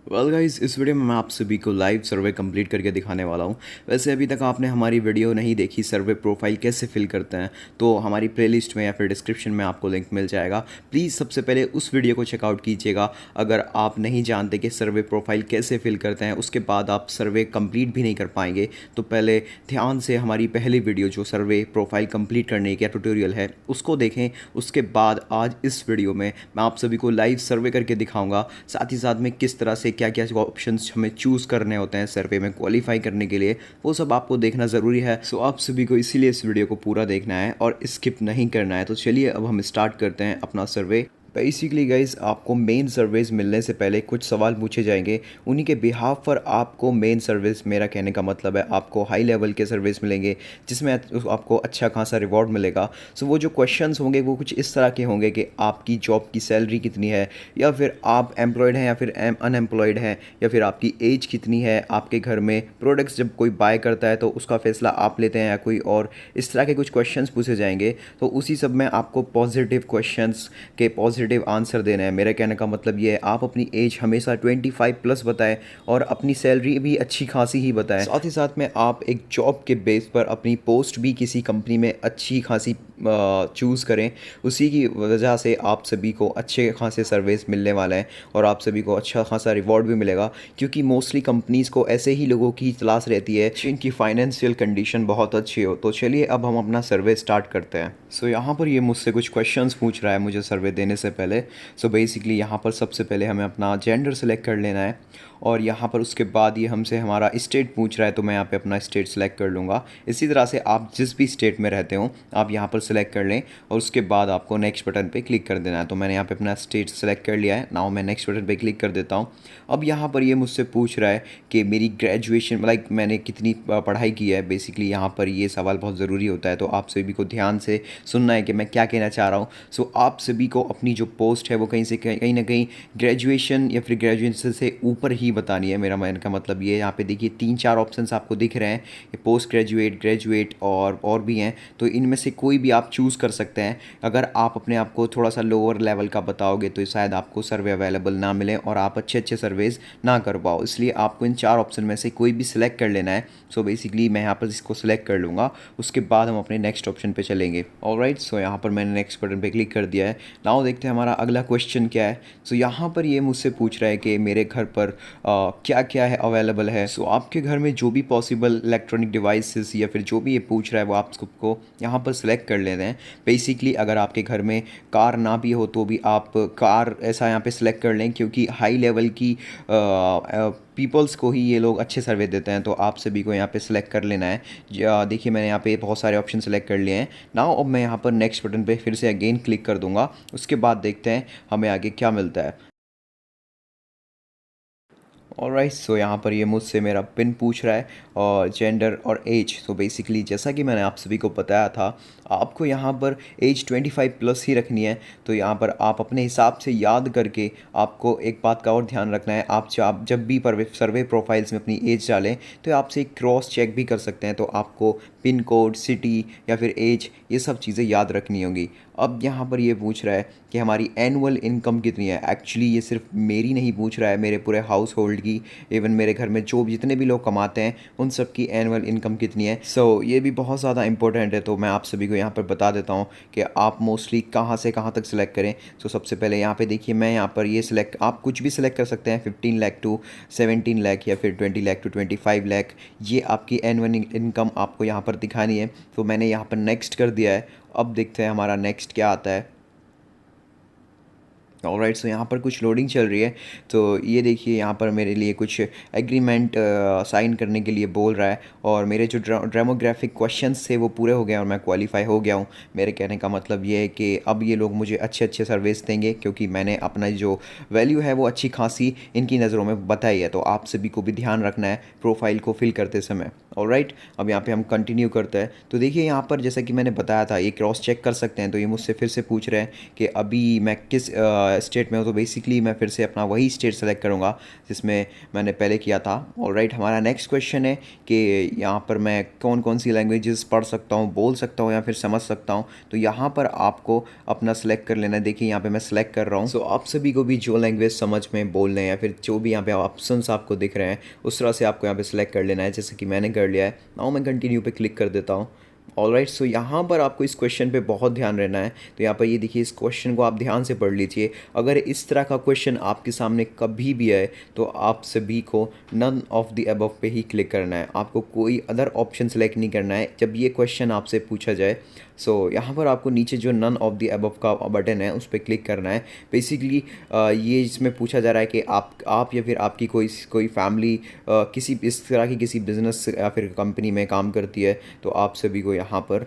Well guys, इस video में मैं आप सभी को लाइव सर्वे कंप्लीट करके दिखाने वाला हूं। वैसे अभी तक आपने हमारी वीडियो नहीं देखी सर्वे प्रोफाइल कैसे फिल करते हैं, तो हमारी प्लेलिस्ट में या फिर डिस्क्रिप्शन में आपको लिंक मिल जाएगा। प्लीज़ सबसे पहले उस वीडियो को चेकआउट कीजिएगा अगर आप नहीं जानते कि सर्वे प्रोफाइल कैसे फिल करते हैं। उसके बाद आप सर्वे कंप्लीट भी नहीं कर पाएंगे, तो पहले ध्यान से हमारी पहली वीडियो जो सर्वे प्रोफाइल कंप्लीट करने का ट्यूटोरियल है उसको देखें। उसके बाद आज इस वीडियो में मैं आप सभी को लाइव सर्वे करके दिखाऊंगा, साथ ही साथ में किस तरह से क्या क्या ऑप्शंस हमें चूज़ करने होते हैं सर्वे में क्वालिफाई करने के लिए, वो सब आपको देखना ज़रूरी है। सो आप सभी को इसीलिए इस वीडियो को पूरा देखना है और स्किप नहीं करना है। तो चलिए अब हम स्टार्ट करते हैं अपना सर्वे। बेसिकली गाइज, आपको मेन सर्विस मिलने से पहले कुछ सवाल पूछे जाएंगे। उन्हीं के बिहाफ पर आपको मेन सर्विस, मेरा कहने का मतलब है आपको हाई लेवल के सर्विस मिलेंगे जिसमें आपको अच्छा खासा रिवॉर्ड मिलेगा। सो वो जो क्वेश्चंस होंगे वो कुछ इस तरह के होंगे कि आपकी जॉब की सैलरी कितनी है, या फिर आप एम्प्लॉयड हैं या फिर अनएम्प्लॉयड हैं, या फिर आपकी एज कितनी है, आपके घर में प्रोडक्ट्स जब कोई बाय करता है तो उसका फ़ैसला आप लेते हैं या कोई और, इस तरह के कुछ क्वेश्चंस पूछे जाएंगे। तो उसी सब में आपको पॉजिटिव क्वेश्चंस के पॉजिटिव आंसर देना है। मेरे कहने का मतलब ये है, आप अपनी एज हमेशा 25 प्लस बताएं और अपनी सैलरी भी अच्छी खासी ही बताएं। साथ ही साथ में आप एक जॉब के बेस पर अपनी पोस्ट भी किसी कंपनी में अच्छी खासी चूज़ करें। उसी की वजह से आप सभी को अच्छे खासे सर्विस मिलने वाले हैं और आप सभी को अच्छा खासा रिवॉर्ड भी मिलेगा, क्योंकि मोस्टली कंपनीज़ को ऐसे ही लोगों की तलाश रहती है जिनकी फाइनेंशियल कंडीशन बहुत अच्छी हो। तो चलिए अब हम अपना सर्वे स्टार्ट करते हैं। सो यहाँ पर ये मुझसे कुछ क्वेश्चंस पूछ रहा है मुझे सर्वे देने से पहले। सो बेसिकली यहाँ पर सबसे पहले हमें अपना जेंडर सेलेक्ट कर लेना है और यहाँ पर उसके बाद ये हमसे हमारा स्टेट पूछ रहा है, तो मैं यहाँ पे अपना स्टेट सेलेक्ट कर लूँगा। इसी तरह से आप जिस भी स्टेट में रहते हो आप यहाँ पर सेलेक्ट कर लें और उसके बाद आपको नेक्स्ट बटन पे क्लिक कर देना है। तो मैंने यहाँ पे अपना स्टेट सेलेक्ट कर लिया है। नाउ मैं नेक्स्ट बटन पे क्लिक कर देता हूँ। अब यहाँ पर ये मुझसे पूछ रहा है कि मेरी ग्रेजुएशन लाइक मैंने कितनी पढ़ाई की है। बेसिकली यहाँ पर ये सवाल बहुत ज़रूरी होता है, तो आप सभी को ध्यान से सुनना है कि मैं क्या कहना चाह रहा हूँ। सो आप सभी को अपनी जो पोस्ट है वो कहीं से कहीं ना कहीं ग्रेजुएशन या फिर ग्रेजुएशन से ऊपर ही बतानी है। मेरा कहने का मतलब ये, यहाँ पे देखिए 3-4 ऑप्शंस आपको दिख रहे हैं, पोस्ट ग्रेजुएट, ग्रेजुएट और भी हैं। तो इनमें से कोई भी आप चूज़ कर सकते हैं। अगर आप अपने आप को थोड़ा सा लोअर लेवल का बताओगे तो शायद आपको सर्वे अवेलेबल ना मिले और आप अच्छे अच्छे सर्वेज ना कर पाओ, इसलिए आपको इन 4 ऑप्शन में से कोई भी सिलेक्ट कर लेना है। सो बेसिकली मैं यहाँ पर इसको सिलेक्ट कर लूँगा, उसके बाद हम अपने नेक्स्ट ऑप्शन पे चलेंगे। ऑलराइट, सो यहाँ पर मैंने नेक्स्ट बटन पे क्लिक कर दिया है। नाउ देखते हैं हमारा अगला क्वेश्चन क्या है। सो यहाँ पर ये मुझसे पूछ रहा है कि मेरे घर पर क्या क्या है अवेलेबल है। सो आपके घर में जो भी पॉसिबल इलेक्ट्रॉनिक डिवाइसेस या फिर जो भी ये पूछ रहा है वो आप सबको यहाँ पर सिलेक्ट कर लेते हैं। बेसिकली अगर आपके घर में कार ना भी हो तो भी आप कार ऐसा यहाँ पे सिलेक्ट कर लें, क्योंकि हाई लेवल की पीपल्स को ही ये लोग अच्छे सर्वे देते हैं। तो आप सभी को यहाँ पे सिलेक्ट कर लेना है। देखिए मैंने यहाँ पे बहुत सारे ऑप्शन सेलेक्ट कर लिए हैं। नाउ अब मैं यहाँ पर नेक्स्ट बटन पे फिर से अगेन क्लिक कर दूंगा। उसके बाद देखते हैं हमें आगे क्या मिलता है। ऑलराइट, सो यहाँ पर ये मुझसे मेरा पिन पूछ रहा है और जेंडर और एज। तो बेसिकली जैसा कि मैंने आप सभी को बताया था, आपको यहाँ पर एज 25 प्लस ही रखनी है। तो यहाँ पर आप अपने हिसाब से याद करके, आपको एक बात का और ध्यान रखना है, आप जब भी सर्वे प्रोफाइल्स में अपनी एज डालें तो आपसे एक क्रॉस चेक भी कर सकते हैं। तो आपको पिन कोड, सिटी या फिर एज, ये सब चीज़ें याद रखनी होंगी। अब यहाँ पर ये पूछ रहा है कि हमारी एनुअल इनकम कितनी है। एक्चुअली ये सिर्फ मेरी नहीं पूछ रहा है, मेरे पूरे हाउस होल्ड की, इवन मेरे घर में जो जितने भी लोग कमाते हैं उन सब की एनुअल इनकम कितनी है। सो ये भी बहुत ज़्यादा इंपॉर्टेंट है। तो मैं आप सभी को यहाँ पर बता देता हूँ कि आप मोस्टली कहाँ से कहाँ तक सिलेक्ट करें। सो सबसे पहले यहाँ पे देखिए, मैं यहाँ पर ये सिलेक्ट, आप कुछ भी सिलेक्ट कर सकते हैं, 15 लाख टू 17 लाख या फिर 20 लाख टू 25 लाख, ये आपकी एनुअल इनकम आपको यहाँ पर दिखानी है। तो मैंने यहाँ पर नेक्स्ट कर दिया है। अब देखते हैं हमारा नेक्स्ट क्या आता है। ऑलराइट, सो यहाँ पर कुछ लोडिंग चल रही है। तो ये देखिए यहाँ पर मेरे लिए कुछ एग्रीमेंट साइन करने के लिए बोल रहा है और मेरे जो डेमोग्राफिक क्वेश्चंस थे वो पूरे हो गए और मैं क्वालिफाई हो गया हूँ। मेरे कहने का मतलब ये है कि अब ये लोग मुझे अच्छे अच्छे सर्विस देंगे, क्योंकि मैंने अपना जो वैल्यू है वो अच्छी खासी इनकी नज़रों में बताई है। तो आप सभी को भी ध्यान रखना है प्रोफाइल को फिल करते समय। ऑलराइट, अब यहाँ पे हम कंटिन्यू करते हैं। तो देखिए यहाँ पर जैसा कि मैंने बताया था, ये क्रॉस चेक कर सकते हैं। तो ये मुझसे फिर से पूछ रहे हैं कि अभी मैं किस स्टेट में हो तो बेसिकली मैं फिर से अपना वही स्टेट सेलेक्ट करूँगा जिसमें मैंने पहले किया था। ऑलराइट, हमारा नेक्स्ट क्वेश्चन है कि यहाँ पर मैं कौन कौन सी लैंग्वेजेस पढ़ सकता हूँ, बोल सकता हूँ या फिर समझ सकता हूँ। तो यहाँ पर आपको अपना सेलेक्ट कर लेना है। देखिए यहाँ पे मैं सेलेक्ट कर रहा हूँ। सो आप सभी को भी जो लैंग्वेज समझ में बोलने हैं या फिर जो भी यहाँ पे ऑप्शंस आपको दिख रहे हैं उस तरह से आपको यहाँ पे सेलेक्ट कर लेना है, जैसे कि मैंने कर लिया है। नाउ मैं कंटिन्यू पे क्लिक कर देता हूँ। ऑलराइट, सो यहाँ पर आपको इस क्वेश्चन पे बहुत ध्यान रहना है। तो यहाँ पर ये देखिए, इस क्वेश्चन को आप ध्यान से पढ़ लीजिए। अगर इस तरह का क्वेश्चन आपके सामने कभी भी आए तो आप सभी को नन ऑफ द अबव पे ही क्लिक करना है। आपको कोई अदर ऑप्शन सेलेक्ट नहीं करना है जब ये क्वेश्चन आपसे पूछा जाए। सो यहाँ पर आपको नीचे जो नन ऑफ द अबव का बटन है उस पर क्लिक करना है। बेसिकली ये इसमें पूछा जा रहा है कि आप या फिर आपकी कोई फैमिली किसी इस तरह की किसी बिजनेस या फिर कंपनी में काम करती है, तो आप सभी को यहाँ पर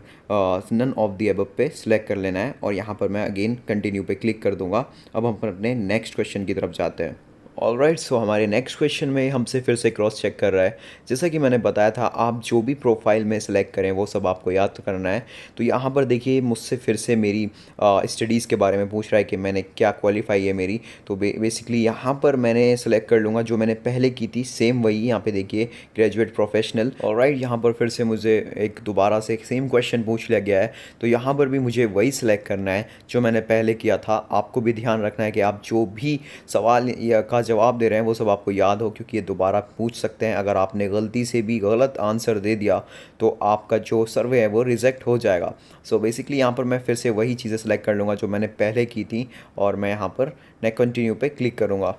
नन ऑफ द अबव पे सिलेक्ट कर लेना है। और यहाँ पर मैं अगेन कंटिन्यू पे क्लिक कर दूँगा। अब हम अपने नेक्स्ट क्वेश्चन की तरफ जाते हैं। ऑलराइट, सो हमारे नेक्स्ट क्वेश्चन में हमसे फिर से क्रॉस चेक कर रहा है। जैसा कि मैंने बताया था, आप जो भी प्रोफाइल में सेलेक्ट करें वो सब आपको याद करना है। तो यहाँ पर देखिए, मुझसे फिर से मेरी स्टडीज़ के बारे में पूछ रहा है कि मैंने क्या क्वालिफाई है मेरी। तो बेसिकली यहाँ पर मैंने सेलेक्ट कर लूँगा जो मैंने पहले की थी, सेम वही। यहाँ पे देखिए, ग्रेजुएट प्रोफेशनल। ऑलराइट, यहाँ पर फिर से मुझे एक दोबारा से एक सेम क्वेश्चन पूछ लिया गया है। तो यहाँ पर भी मुझे वही सिलेक्ट करना है जो मैंने पहले किया था। आपको भी ध्यान रखना है कि आप जो भी सवाल या का जवाब दे रहे हैं वो सब आपको याद हो, क्योंकि ये दोबारा पूछ सकते हैं। अगर आपने गलती से भी गलत आंसर दे दिया तो आपका जो सर्वे है वो रिजेक्ट हो जाएगा। सो बेसिकली यहाँ पर मैं फिर से वही चीज़ें सेलेक्ट कर लूँगा जो मैंने पहले की थी और मैं यहाँ पर नेक्स्ट कंटिन्यू पे क्लिक करूँगा।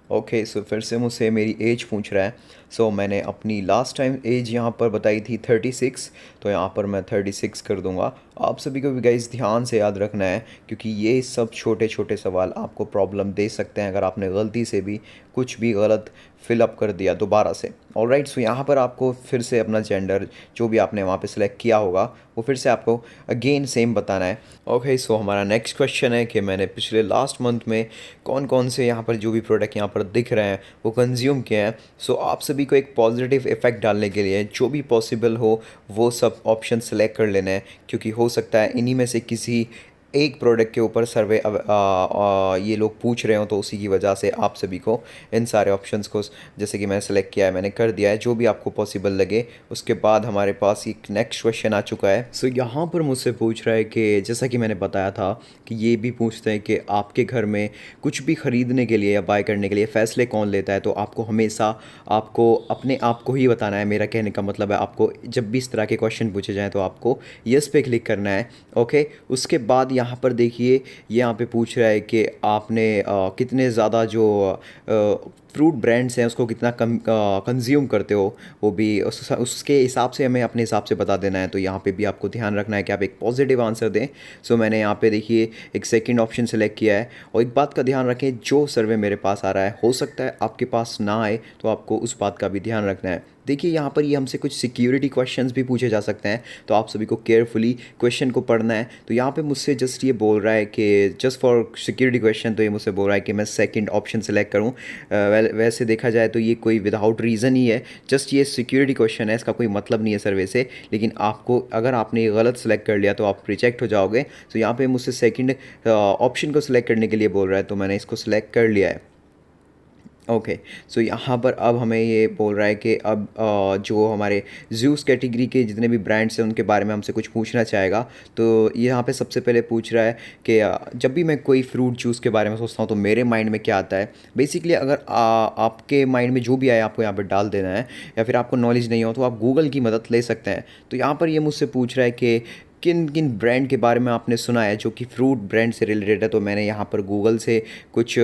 ओके, सो फिर से मुझसे मेरी एज पूछ रहा है। सो मैंने अपनी लास्ट टाइम एज यहाँ पर बताई थी 36, तो यहाँ पर मैं 36 कर दूँगा। आप सभी को भी गाइस ध्यान से याद रखना है, क्योंकि ये सब छोटे छोटे सवाल आपको प्रॉब्लम दे सकते हैं अगर आपने गलती से भी कुछ भी गलत फिलअप कर दिया दोबारा से। ऑलराइट, सो यहाँ पर आपको फिर से अपना जेंडर जो भी आपने वहाँ पे सिलेक्ट किया होगा वो फिर से आपको अगेन सेम बताना है। ओके, सो हमारा नेक्स्ट क्वेश्चन है कि मैंने पिछले लास्ट मंथ में कौन कौन से यहाँ पर जो भी प्रोडक्ट यहाँ पर दिख रहे हैं वो कंज्यूम किए हैं। सो आप सभी को एक पॉजिटिव इफेक्ट डालने के लिए जो भी पॉसिबल हो वो सब ऑप्शन सेलेक्ट कर लेने हैं, क्योंकि हो सकता है इन्हीं में से किसी एक प्रोडक्ट के ऊपर सर्वे ये लोग पूछ रहे हो, तो उसी की वजह से आप सभी को इन सारे ऑप्शंस को, जैसे कि मैंने सेलेक्ट किया है, मैंने कर दिया है, जो भी आपको पॉसिबल लगे। उसके बाद हमारे पास एक नेक्स्ट क्वेश्चन आ चुका है। सो यहाँ पर मुझसे पूछ रहा है कि जैसा कि मैंने बताया था कि ये भी पूछते हैं कि आपके घर में कुछ भी ख़रीदने के लिए या बाय करने के लिए फ़ैसले कौन लेता है। तो आपको हमेशा आपको अपने आप को ही बताना है। मेरा कहने का मतलब है, आपको जब भी इस तरह के क्वेश्चन पूछे जाएँ तो आपको यस पे क्लिक करना है। ओके, उसके बाद यहाँ पर देखिए, यहाँ पे पूछ रहा है कि आपने कितने ज़्यादा जो फ्रूट ब्रांड्स हैं उसको कितना कम कंज्यूम करते हो, वो भी उसके हिसाब से हमें अपने हिसाब से बता देना है। तो यहाँ पे भी आपको ध्यान रखना है कि आप एक पॉजिटिव आंसर दें। सो मैंने यहाँ पे देखिए एक सेकंड ऑप्शन सेलेक्ट किया है। और एक बात का ध्यान रखें, जो सर्वे मेरे पास आ रहा है हो सकता है आपके पास ना आए, तो आपको उस बात का भी ध्यान रखना है। देखिए यहाँ पर ये हमसे कुछ सिक्योरिटी क्वेश्चंस भी पूछे जा सकते हैं, तो आप सभी को केयरफुली क्वेश्चन को पढ़ना है। तो यहाँ पे मुझसे जस्ट ये बोल रहा है कि जस्ट फॉर सिक्योरिटी क्वेश्चन, तो ये मुझसे बोल रहा है कि मैं सेकंड ऑप्शन सेलेक्ट करूँ। वैसे देखा जाए तो ये कोई विदाउट रीज़न ही है, जस्ट ये सिक्योरिटी क्वेश्चन है, इसका कोई मतलब नहीं है सर्वे से। लेकिन आपको, अगर आपने ये गलत सेलेक्ट कर लिया तो आप रिजेक्ट हो जाओगे। तो यहाँ पर मुझसे सेकेंड ऑप्शन को सिलेक्ट करने के लिए बोल रहा है, तो मैंने इसको सिलेक्ट कर लिया है। ओके, सो यहाँ पर अब हमें ये बोल रहा है कि अब जो हमारे जूस कैटेगरी के जितने भी ब्रांड्स हैं उनके बारे में हमसे कुछ पूछना चाहेगा। तो यहाँ पे सबसे पहले पूछ रहा है कि जब भी मैं कोई फ्रूट जूस के बारे में सोचता हूँ तो मेरे माइंड में क्या आता है। बेसिकली अगर आपके माइंड में जो भी आए आपको यहाँ पर डाल देना है, या फिर आपको नॉलेज नहीं हो तो आप गूगल की मदद ले सकते हैं। तो यहाँ पर ये मुझसे पूछ रहा है कि किन किन ब्रांड के बारे में आपने सुना है जो कि फ्रूट ब्रांड से रिलेटेड है। तो मैंने यहाँ पर गूगल से कुछ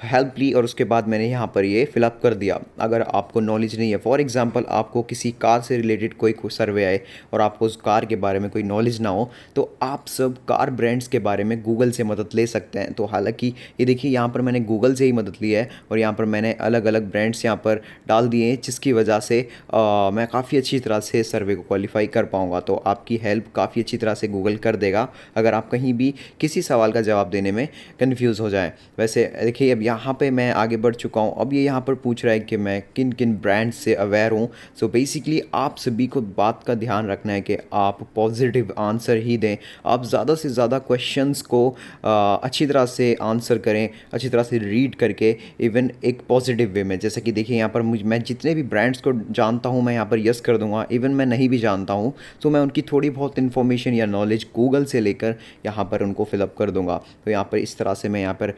हेल्प ली और उसके बाद मैंने यहाँ पर ये फिलअप कर दिया। अगर आपको नॉलेज नहीं है, फॉर एग्जांपल आपको किसी कार से रिलेटेड कोई सर्वे आए और आपको उस कार के बारे में कोई नॉलेज ना हो, तो आप सब कार ब्रांड्स के बारे में गूगल से मदद ले सकते हैं। तो हालांकि ये देखिए, यहाँ पर मैंने गूगल से ही मदद ली है और यहाँ पर मैंने अलग अलग ब्रांड्स यहाँ पर डाल दिए हैं, जिसकी वजह से मैं काफ़ी अच्छी तरह से सर्वे को क्वालिफाई कर पाऊँगा। तो आपकी हेल्प काफ़ी काफ़ी अच्छी तरह से गूगल कर देगा अगर आप कहीं भी किसी सवाल का जवाब देने में कन्फ्यूज़ हो जाएँ। वैसे देखिए अब यहाँ पे मैं आगे बढ़ चुका हूँ। अब ये यहाँ पर पूछ रहा है कि मैं किन किन ब्रांड्स से अवेयर हूँ। सो बेसिकली आप सभी को बात का ध्यान रखना है कि आप पॉजिटिव आंसर ही दें। आप ज़्यादा से ज़्यादा क्वेश्चंस को अच्छी तरह से आंसर करें, अच्छी तरह से रीड करके, इवन एक पॉजिटिव वे में। जैसे कि देखिए यहाँ पर मैं जितने भी ब्रांड्स को जानता हूँ मैं यहाँ पर यस कर दूँगा। इवन मैं नहीं भी जानता हूँ तो मैं उनकी थोड़ी बहुत इन्फॉर्मेशन या नॉलेज गूगल से लेकर यहाँ पर उनको फिलअप कर दूँगा। तो यहाँ पर इस तरह से मैं यहाँ पर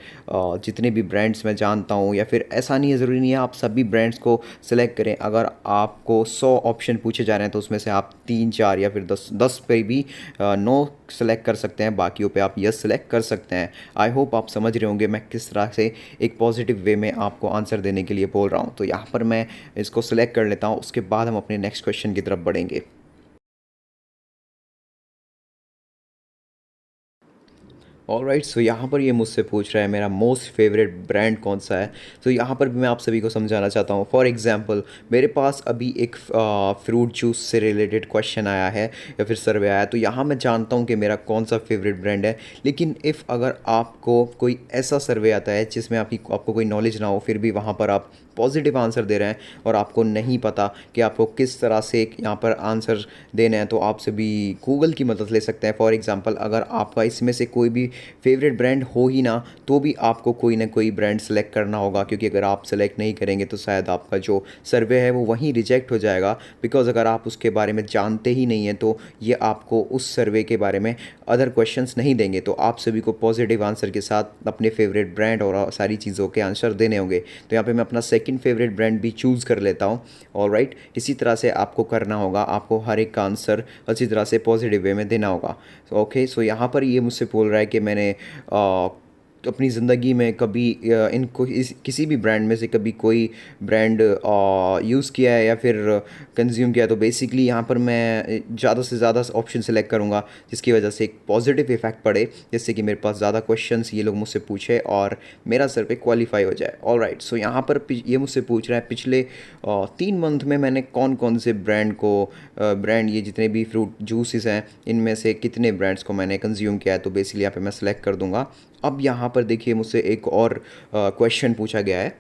जितने भी ब्रांड्स मैं जानता हूँ, या फिर ऐसा नहीं है, ज़रूरी नहीं है आप सभी ब्रांड्स को सिलेक्ट करें। अगर आपको 100 ऑप्शन पूछे जा रहे हैं तो उसमें से आप 3-4 या फिर 10 पे भी नो सेलेक्ट कर सकते हैं, बाकियों पे आप यस सेलेक्ट कर सकते हैं। आई होप आप समझ रहे होंगे मैं किस तरह से एक पॉजिटिव वे में आपको आंसर देने के लिए बोल रहा हूँ। तो यहाँ पर मैं इसको सिलेक्ट कर लेता हूँ, उसके बाद हम अपने नेक्स्ट क्वेश्चन की तरफ बढ़ेंगे। ऑलराइट, सो यहाँ पर ये मुझसे पूछ रहा है मेरा मोस्ट फेवरेट ब्रांड कौन सा है। तो यहाँ पर भी मैं आप सभी को समझाना चाहता हूँ। फॉर एग्जांपल मेरे पास अभी एक फ्रूट जूस से रिलेटेड क्वेश्चन आया है या फिर सर्वे आया है, तो यहाँ मैं जानता हूँ कि मेरा कौन सा फेवरेट ब्रांड है। लेकिन इफ़ अगर आपको कोई ऐसा सर्वे आता है जिसमें आपको कोई नॉलेज ना हो, फिर भी वहाँ पर आप पॉजिटिव आंसर दे रहे हैं और आपको नहीं पता कि आपको किस तरह से यहाँ पर आंसर देना है, तो आप सभी गूगल की मदद ले सकते हैं। फॉर एग्जांपल अगर आपका इसमें से कोई भी फेवरेट ब्रांड हो ही ना, तो भी आपको कोई ना कोई ब्रांड सेलेक्ट करना होगा, क्योंकि अगर आप सेलेक्ट नहीं करेंगे तो शायद आपका जो सर्वे है वो वहीं रिजेक्ट हो जाएगा। बिकॉज अगर आप उसके बारे में जानते ही नहीं हैं तो ये आपको उस सर्वे के बारे में अदर क्वेश्चंस नहीं देंगे। तो आप सभी को पॉजिटिव आंसर के साथ अपने फेवरेट ब्रांड और सारी चीज़ों के आंसर देने होंगे। तो यहाँ पे मैं अपना सेकंड फेवरेट ब्रांड भी चूज़ कर लेता हूँ। ऑलराइट, इसी तरह से आपको करना होगा, आपको हर एक का आंसर अच्छी तरह से पॉजिटिव वे में देना होगा। ओके, सो यहाँ पर ये मुझसे बोल रहा है कि मैंने अपनी ज़िंदगी में कभी किसी भी ब्रांड में से कभी कोई ब्रांड यूज़ किया है या फिर कंज्यूम किया है। तो बेसिकली यहाँ पर मैं ज़्यादा से ज़्यादा ऑप्शन सेलेक्ट करूँगा जिसकी वजह से एक पॉजिटिव इफेक्ट पड़े, जिससे कि मेरे पास ज़्यादा क्वेश्चंस ये लोग मुझसे पूछे और मेरा सर पे क्वालिफाई हो जाए। ऑलराइट, सो यहाँ पर ये मुझसे पूछ रहा है पिछले 3 मंथ में मैंने कौन कौन से ब्रांड ये जितने भी फ्रूट जूसेस हैं इनमें से कितने ब्रांड्स को मैंने कंज्यूम किया है। तो बेसिकली यहाँ पे मैं सेलेक्ट कर दूँगा। अब यहाँ पर देखिए मुझसे एक और क्वेश्चन पूछा गया है,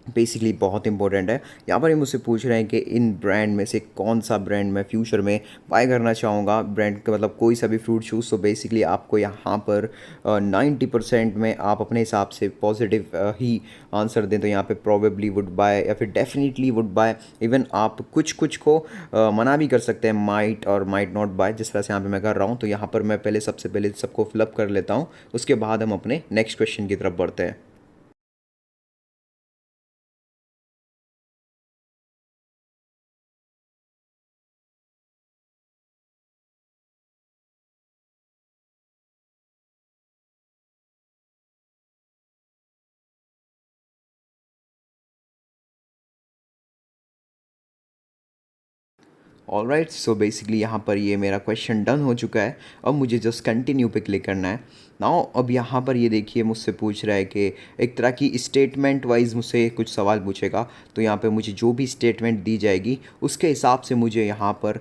बेसिकली बहुत इंपॉर्टेंट है। यहाँ पर ये मुझसे पूछ रहे हैं कि इन ब्रांड में से कौन सा ब्रांड मैं फ्यूचर में बाय करना चाहूँगा। ब्रांड का मतलब कोई सा भी फ्रूट जूस। तो बेसिकली आपको यहाँ पर 90% में आप अपने हिसाब से पॉजिटिव ही आंसर दें। तो यहाँ पे प्रोबेबली वुड बाय या फिर डेफिनेटली वुड बाय। इवन आप कुछ कुछ को मना भी कर सकते हैं, माइट और माइट नॉट बाय, जिस तरह से यहाँ पे मैं कर रहा हूँ। तो यहाँ पर मैं सबसे पहले सबको फिलअप कर लेता हूँ, उसके बाद हम अपने नेक्स्ट क्वेश्चन की तरफ बढ़ते हैं। ऑलराइट, सो बेसिकली यहाँ पर ये मेरा क्वेश्चन डन हो चुका है। अब मुझे जस्ट कंटिन्यू पे क्लिक करना है। नाउ अब यहाँ पर ये देखिए मुझसे पूछ रहा है कि एक तरह की स्टेटमेंट वाइज मुझसे कुछ सवाल पूछेगा। तो यहाँ पे मुझे जो भी स्टेटमेंट दी जाएगी उसके हिसाब से मुझे यहाँ पर,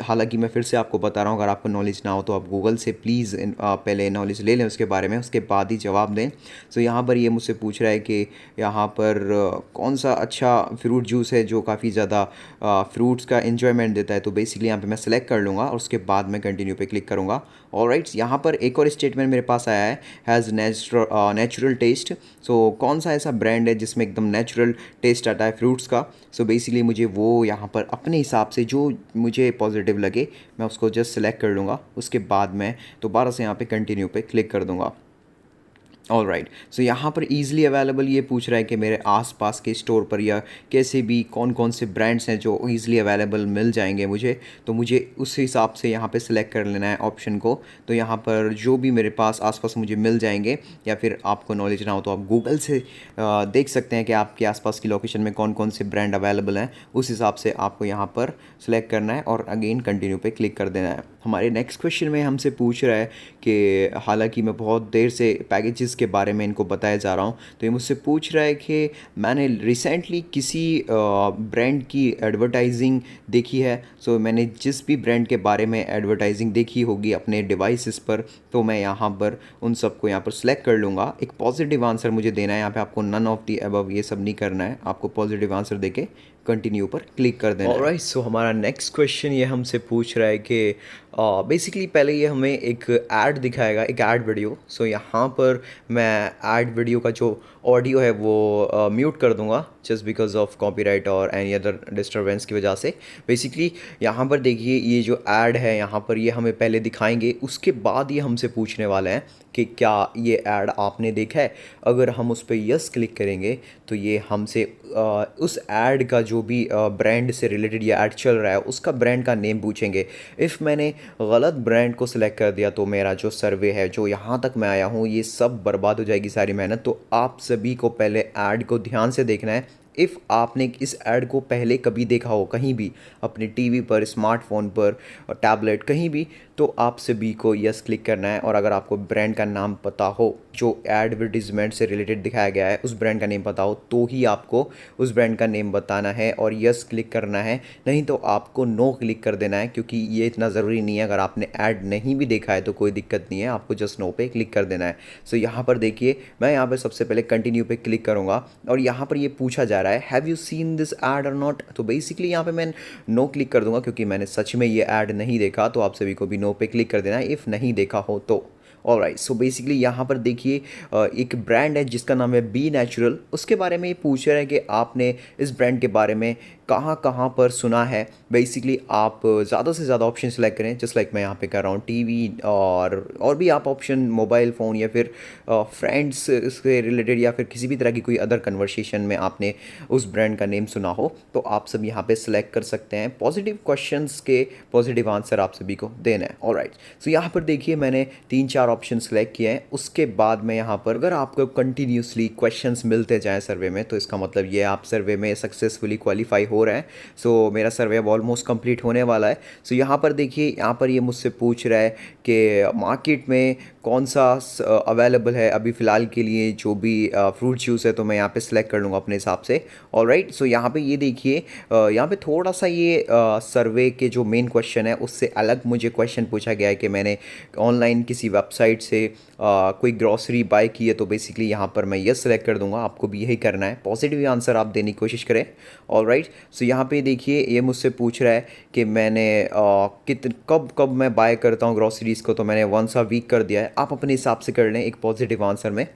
हालांकि मैं फिर से आपको बता रहा हूँ, अगर आपको नॉलेज ना हो तो आप गूगल से प्लीज़ पहले नॉलेज ले लें उसके बारे में, उसके बाद ही जवाब दें। सो यहाँ पर ये मुझसे पूछ रहा है कि यहाँ पर कौन सा अच्छा फ्रूट जूस है जो काफ़ी ज़्यादा फ्रूट्स का इन्जॉयमेंट देता है। तो बेसिकली यहाँ पे मैं सेलेक्ट कर लूँगा और उसके बाद मैं कंटिन्यू पे क्लिक करूँगा। ऑलराइट, यहाँ पर एक और स्टेटमेंट मेरे पास आया है, हैज़ नेचुरल टेस्ट। सो कौन सा ऐसा ब्रांड है जिसमें एकदम नेचुरल टेस्ट आता है फ्रूट्स का। सो बेसिकली मुझे वो यहाँ पर अपने हिसाब से जो मुझे पॉजिटिव लगे मैं उसको जस्ट सेलेक्ट कर लूँगा। उसके बाद मैं दोबारा से यहाँ पे कंटिन्यू पे क्लिक कर दूँगा। ऑलराइट, सो यहाँ पर ईज़िली अवेलेबल ये पूछ रहा है कि मेरे आसपास के स्टोर पर या कैसे भी कौन कौन से ब्रांड्स हैं जो ईज़िली अवेलेबल मिल जाएंगे मुझे। तो मुझे उस हिसाब से यहाँ पे सिलेक्ट कर लेना है ऑप्शन को। तो यहाँ पर जो भी मेरे पास आसपास मुझे मिल जाएंगे, या फिर आपको नॉलेज ना हो तो आप गूगल से देख सकते हैं कि आपके आसपास की लोकेशन में कौन कौन से ब्रांड अवेलेबल हैं। उस हिसाब से आपको यहाँ पर सिलेक्ट करना है और अगेन कंटिन्यू पे क्लिक कर देना है। हमारे नेक्स्ट क्वेश्चन में हमसे पूछ रहा है कि हालांकि मैं बहुत देर से पैकेजेस के बारे में इनको बताया जा रहा हूँ, तो ये मुझसे पूछ रहा है कि मैंने रिसेंटली किसी ब्रांड की एडवर्टाइजिंग देखी है। सो मैंने जिस भी ब्रांड के बारे में एडवर्टाइजिंग देखी होगी अपने डिवाइसेस पर, तो मैं यहाँ पर उन सबको यहाँ पर सिलेक्ट कर लूँगा। एक पॉजिटिव आंसर मुझे देना है, यहाँ पे आपको नन ऑफ दी अबव ये सब नहीं करना है, आपको पॉजिटिव आंसर देके कंटिन्यू पर क्लिक कर देना है। ऑलराइट, सो हमारा नेक्स्ट क्वेश्चन ये हमसे पूछ रहा है कि बेसिकली पहले ये हमें एक ऐड दिखाएगा, एक ऐड वीडियो। सो यहाँ पर मैं ऐड वीडियो का जो ऑडियो है वो म्यूट कर दूंगा जस्ट बिकॉज ऑफ कॉपीराइट और एनी अदर डिस्टर्बेंस की वजह से। बेसिकली यहाँ पर देखिए ये जो ऐड है यहाँ पर ये हमें पहले दिखाएंगे, उसके बाद ये हमसे पूछने वाला है कि क्या ये ऐड आपने देखा है। अगर हम उस पर यस क्लिक करेंगे तो ये हमसे उस ऐड का जो भी ब्रांड से रिलेटेड ये ऐड चल रहा है उसका ब्रांड का नेम पूछेंगे। इफ़ मैंने गलत ब्रांड को सिलेक्ट कर दिया तो मेरा जो सर्वे है, जो यहाँ तक मैं आया हूँ, ये सब बर्बाद हो जाएगी सारी मेहनत। तो आप सभी को पहले ऐड को ध्यान से देखना है। इफ़ आपने इस ऐड को पहले कभी देखा हो कहीं भी, अपने टीवी पर, स्मार्टफोन पर, टैबलेट, कहीं भी, तो आप सभी को यस क्लिक करना है। और अगर आपको ब्रांड का नाम पता हो, जो एडवर्टीजमेंट से रिलेटेड दिखाया गया है उस ब्रांड का नेम पता हो, तो ही आपको उस ब्रांड का नेम बताना है और यस क्लिक करना है। नहीं तो आपको नो क्लिक कर देना है, क्योंकि ये इतना ज़रूरी नहीं है। अगर आपने ऐड नहीं भी देखा है तो कोई दिक्कत नहीं है, आपको जस्ट नो पे क्लिक कर देना है। सो यहाँ पर देखिए मैं यहाँ पर सबसे पहले कंटिन्यू पे क्लिक करूँगा और यहाँ पर ये पूछा जा रहा है have you seen this add और नॉट। तो बेसिकली यहाँ पे मैं नो क्लिक कर दूंगा, क्योंकि मैंने सच में ये ऐड नहीं देखा। तो आप सभी को भी नो पे क्लिक कर देना है इफ़ नहीं देखा हो तो। ऑलराइट, सो बेसिकली यहाँ पर देखिए एक ब्रांड है जिसका नाम है बी नेचुरल। उसके बारे में ये पूछ रहा है कि आपने इस ब्रांड के बारे में कहाँ कहाँ पर सुना है। बेसिकली आप ज़्यादा से ज़्यादा ऑप्शन सेलेक्ट करें, जस्ट लाइक मैं यहाँ पे कर रहा हूँ टीवी, और भी आप ऑप्शन मोबाइल फ़ोन या फिर फ्रेंड्स से रिलेटेड या फिर किसी भी तरह की कोई अदर कन्वर्सेशन में आपने उस ब्रांड का नेम सुना हो तो आप सब यहाँ पे सिलेक्ट कर सकते हैं। पॉजिटिव क्वेश्चंस के पॉजिटिव आंसर आप सभी को देना है। ऑलराइट, सो यहाँ पर देखिए मैंने 3-4 ऑप्शन सेलेक्ट किए हैं। उसके बाद मैं यहाँ पर, अगर आपको कंटिन्यूसली क्वेश्चंस मिलते जाएँ सर्वे में, तो इसका मतलब ये आप सर्वे में सक्सेसफुली क्वालिफाई हो रहे हैं। सो मेरा सर्वे अब ऑलमोस्ट कंप्लीट होने वाला है। सो यहाँ पर देखिए, यहाँ पर ये मुझसे पूछ रहा है कि मार्केट में कौन सा अवेलेबल है अभी फ़िलहाल के लिए जो भी फ्रूट जूस है, तो मैं यहाँ पे सिलेक्ट कर लूँगा अपने हिसाब से। ऑलराइट, सो यहाँ पे ये देखिए यहाँ पे थोड़ा सा ये सर्वे के जो मेन क्वेश्चन है उससे अलग मुझे क्वेश्चन पूछा गया है कि मैंने ऑनलाइन किसी वेबसाइट से कोई ग्रॉसरी बाय की है। तो बेसिकली यहाँ पर मैं यस सेलेक्ट कर दूंगा, आपको भी यही करना है। पॉजिटिव आंसर आप देने की कोशिश करें। ऑलराइट, सो यहाँ पे देखिए ये मुझसे पूछ रहा है कि मैंने कब मैं बाय करता हूँ ग्रॉसरीज़ को, तो मैंने वंस अ वीक कर दिया है। आप अपने हिसाब से कर लें एक पॉजिटिव आंसर में।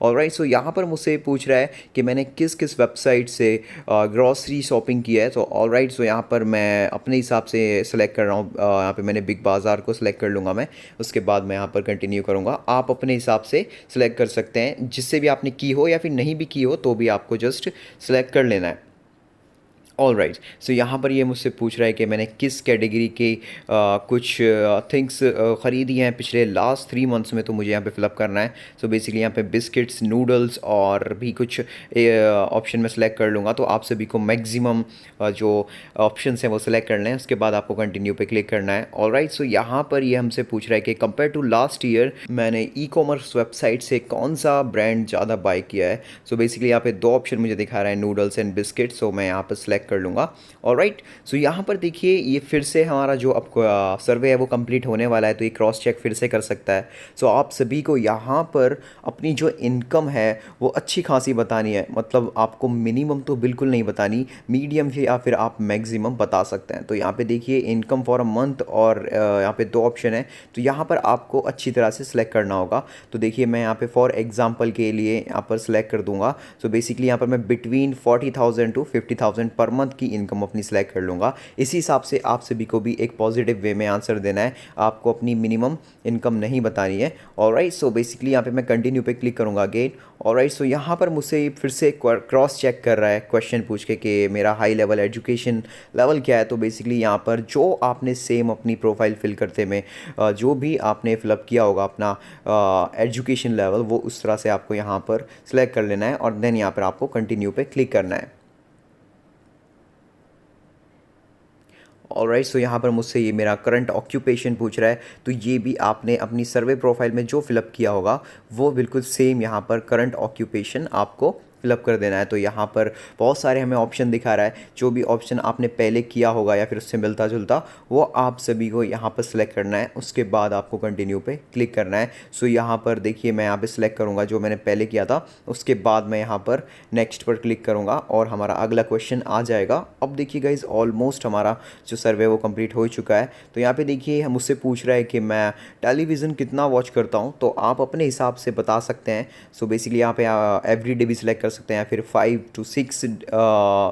ऑलराइट, सो यहाँ पर मुझसे पूछ रहा है कि मैंने किस किस वेबसाइट से ग्रॉसरी शॉपिंग किया है। तो ऑलराइट, सो यहाँ पर मैं अपने हिसाब से सेलेक्ट कर रहा हूँ। यहाँ पे मैंने बिग बाज़ार को सिलेक्ट कर लूँगा मैं। उसके बाद मैं यहाँ पर कंटिन्यू करूँगा। आप अपने हिसाब से सिलेक्ट कर सकते हैं, जिससे भी आपने की हो या फिर नहीं भी की हो तो भी आपको जस्ट सिलेक्ट कर लेना है। ऑलराइट, सो यहाँ पर ये मुझसे पूछ रहा है कि मैंने किस कैटेगरी के कुछ थिंग्स ख़रीदी हैं पिछले लास्ट 3 मंथ्स में, तो मुझे यहाँ पे फिलअप करना है। सो बेसिकली यहाँ पे बिस्किट्स, नूडल्स और भी कुछ ऑप्शन में सेलेक्ट कर लूँगा। तो आप सभी को मैक्सिमम जो ऑप्शन हैं वो सिलेक्ट करना है। उसके बाद आपको कंटिन्यू पे क्लिक करना है। ऑलराइट, सो यहाँ पर ये हमसे पूछ रहा है कि कंपेयर टू लास्ट ईयर मैंने ई कॉमर्स वेबसाइट से कौन सा ब्रांड ज़्यादा बाय किया है। सो बेसिकली यहाँ पे 2 ऑप्शन मुझे दिखा रहा है, नूडल्स एंड बिस्किट। सो मैं यहाँ पर सिलेक्ट कर लूँगा। ऑलराइट, सो यहाँ पर देखिए ये फिर से हमारा जो आपको सर्वे है वो कंप्लीट होने वाला है, तो ये क्रॉस चेक फिर से कर सकता है। सो आप सभी को यहाँ पर अपनी जो इनकम है वो अच्छी खासी बतानी है। मतलब आपको मिनिमम तो बिल्कुल नहीं बतानी, मीडियम या फिर आप मैक्सिमम बता सकते हैं। तो यहाँ पे देखिए इनकम फॉर अ मंथ और यहाँ पे 2 ऑप्शन है, तो यहाँ पर आपको अच्छी तरह से सिलेक्ट करना होगा। तो देखिए मैं यहाँ पे फॉर एग्जांपल के लिए यहाँ पर सिलेक्ट कर दूंगा। सो बेसिकली यहाँ पर मैं बिटवीन 40,000 टू 50,000 पर मंथ की इनकम अपनी सिलेक्ट कर लूँगा। इसी हिसाब से आप सभी को भी एक पॉजिटिव वे में आंसर देना है, आपको अपनी मिनिमम इनकम नहीं बतानी है। ऑलराइट, सो बेसिकली यहाँ पे मैं कंटिन्यू पे क्लिक करूँगा अगेन। ऑलराइट, सो यहाँ पर मुझसे फिर से क्रॉस चेक कर रहा है क्वेश्चन पूछ के कि मेरा हाई लेवल एजुकेशन लेवल क्या है। तो बेसिकली यहाँ पर जो आपने सेम अपनी प्रोफाइल फिल करते में जो भी आपने फिलअप किया होगा अपना एजुकेशन लेवल, वो उस तरह से आपको यहाँ पर सिलेक्ट कर लेना है और देन यहाँ पर आपको कंटिन्यू पे क्लिक करना है। ऑलराइट, सो यहाँ पर मुझसे ये मेरा करंट ऑक्यूपेशन पूछ रहा है, तो ये भी आपने अपनी सर्वे प्रोफाइल में जो फिलअप किया होगा वो बिल्कुल सेम यहाँ पर करंट ऑक्यूपेशन आपको फिलअप कर देना है। तो यहाँ पर बहुत सारे हमें ऑप्शन दिखा रहा है, जो भी ऑप्शन आपने पहले किया होगा या फिर उससे मिलता जुलता, वो आप सभी को यहाँ पर सिलेक्ट करना है। उसके बाद आपको कंटिन्यू पे क्लिक करना है। सो यहाँ पर देखिए मैं यहाँ पे सिलेक्ट करूँगा जो मैंने पहले किया था, उसके बाद मैं यहाँ पर नेक्स्ट पर क्लिक करूँगा और हमारा अगला क्वेश्चन आ जाएगा। अब देखिए गाइज ऑलमोस्ट हमारा जो सर्वे वो कंप्लीट हो चुका है। तो यहाँ पे देखिए मुझसे पूछ रहा है कि मैं टेलीविज़न कितना वॉच करता हूँ, तो आप अपने हिसाब से बता सकते हैं। सो बेसिकली यहाँ पे एवरी डे भी सिलेक्ट कर सकते हैं या फिर 5 to 6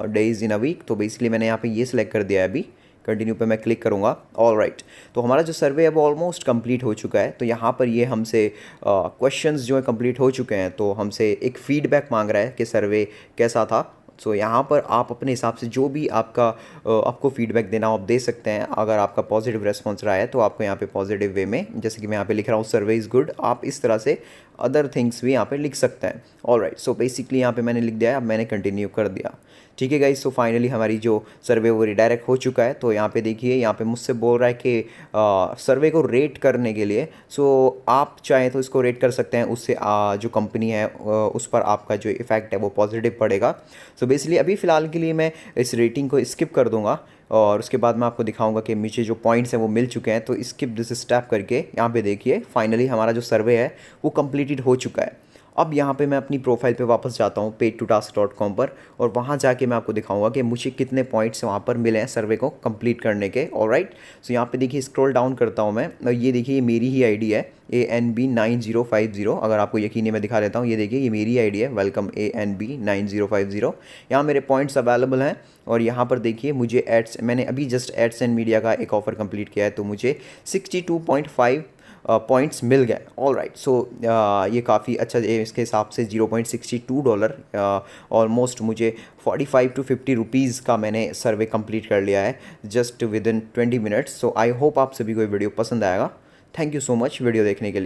days in a week. तो बेसिकली मैंने यहाँ पे ये सिलेक्ट कर दिया है। अभी कंटिन्यू पे मैं क्लिक करूँगा। ऑल राइट, तो हमारा जो सर्वे है वो ऑलमोस्ट कंप्लीट हो चुका है। तो यहाँ पर ये हमसे क्वेश्चंस जो है कंप्लीट हो चुके हैं, तो हमसे एक फीडबैक मांग रहा है कि सर्वे कैसा था। सो यहाँ पर आप अपने हिसाब से जो भी आपको फीडबैक देना हो आप दे सकते हैं। अगर आपका पॉजिटिव रेस्पॉन्स रहा है तो आपको यहाँ पे पॉजिटिव वे में, जैसे कि मैं यहाँ पे लिख रहा हूँ सर्वे इज़ गुड, आप इस तरह से अदर थिंग्स भी यहाँ पे लिख सकते हैं। ऑल राइट, सो बेसिकली यहाँ पे मैंने लिख दिया है, अब मैंने कंटिन्यू कर दिया। ठीक है गाइस, सो फाइनली हमारी जो सर्वे वो रिडायरेक्ट हो चुका है। तो यहाँ पे देखिए यहाँ पे मुझसे बोल रहा है कि सर्वे को रेट करने के लिए, सो आप चाहें तो इसको रेट कर सकते हैं। उससे जो कंपनी है उस पर आपका जो इफ़ेक्ट है वो पॉजिटिव पड़ेगा। सो बेसिकली अभी फ़िलहाल के लिए मैं इस रेटिंग को स्किप कर दूंगा और उसके बाद मैं आपको दिखाऊंगा कि मुझे जो पॉइंट्स हैं वो मिल चुके हैं। तो स्किप दिस स्टेप करके यहाँ पे देखिए फाइनली हमारा जो सर्वे है वो कंप्लीटेड हो चुका है। अब यहाँ पे मैं अपनी प्रोफाइल पे वापस जाता हूँ paid2task.com पर, और वहाँ जाके मैं आपको दिखाऊंगा कि मुझे कितने पॉइंट्स वहाँ पर मिले हैं सर्वे को कंप्लीट करने के। ऑलराइट, सो यहाँ पे देखिए स्क्रॉल डाउन करता हूँ मैं, और ये देखिए ये मेरी ही आईडी है ANB9050। अगर आपको यकीन है मैं दिखा देता हूँ, ये देखिए ये मेरी आईडी है, वेलकम ANB9050। यहाँ मेरे पॉइंट्स अवेलेबल हैं और यहाँ पर देखिए मुझे एड्स, मैंने अभी जस्ट एड्स एंड मीडिया का एक ऑफ़र कंप्लीट किया है, तो मुझे 62.5 पॉइंट्स मिल गए। ऑल राइट, सो ये काफ़ी अच्छा, इसके हिसाब से $0.62 ऑलमोस्ट मुझे 45 to 50 रुपीज़ का मैंने सर्वे कंप्लीट कर लिया है just with in 20 minutes. So I hope आप सभी को ये वीडियो पसंद आएगा। Thank you so much video देखने के लिए।